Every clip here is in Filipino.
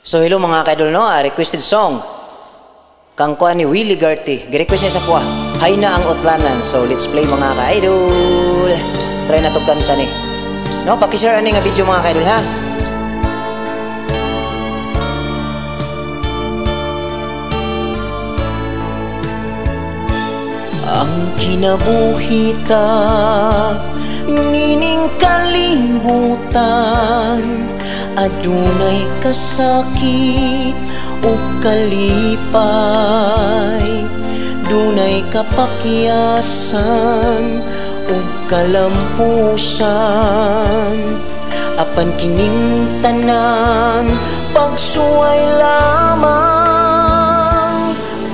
So hello mga kaidol no, requested song kang kuha ni Willie Garty. Gi-request niya sa kuha, hay na ang utlanan. So let's play mga kaidol. Try na to kanta ni. No, paki-share ani nga video mga kaidol ha. Ang kinabuhita nining kalibutan, adunay kasakit o kalipay, dunay kapakyasan o kalampusan. Apan kining tanan pagsuway lamang,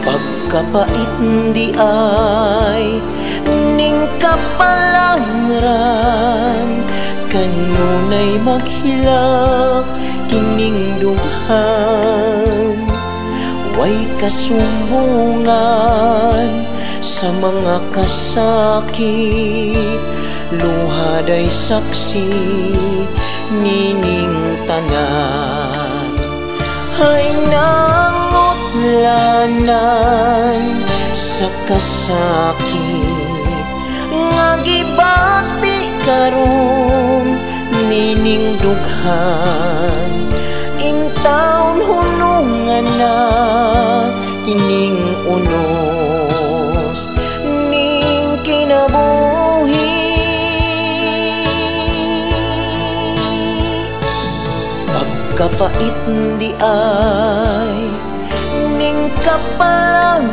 pagkapait di ay ning kapalaran, kanunay maghilak kining dughan. Way kasumbungan sa mga kasakit, luhaday saksi nining tanan. Hay nang utlanan sa kasakit, nga gibati karon nining dughan. Intawon hunungan na kining unos ning kinabuhi. Pagkapait di ay ning kapalaran,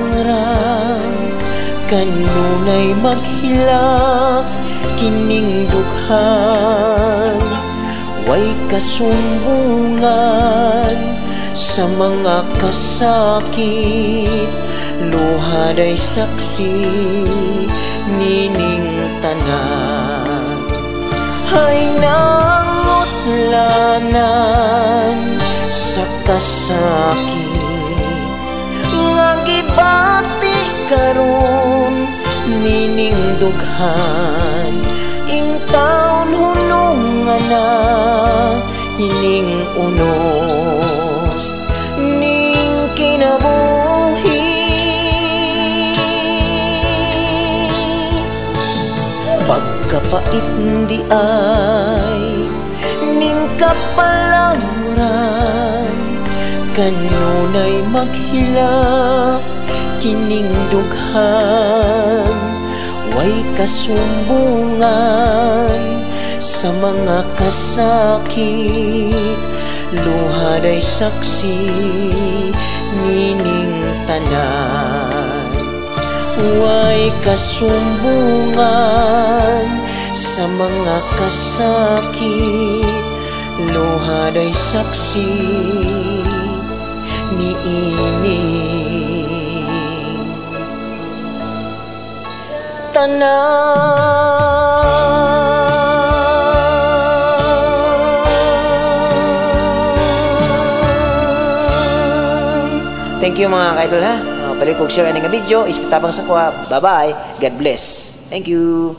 kanunay maghilak kining dughan. Way kasumbungan sa mga kasakit, luhaday saksi nining tanan. Hay nang utlanan sa kasakit, nga gibati karon nining dughan. Intawon hunungan na hining unos ning kinabuhi. Pagkapait di ay ning kapalaran, kanunay maghilak kining dughan. Way kasumbungan sa mga kasakit, luhaday saksi nining tanan. Way kasumbungan sa mga kasakit, luhaday saksi niining tanan. Thank you mga kaidol ha. Balik kong share nga video, ispatabang sa kuha. Bye bye. God bless. Thank you.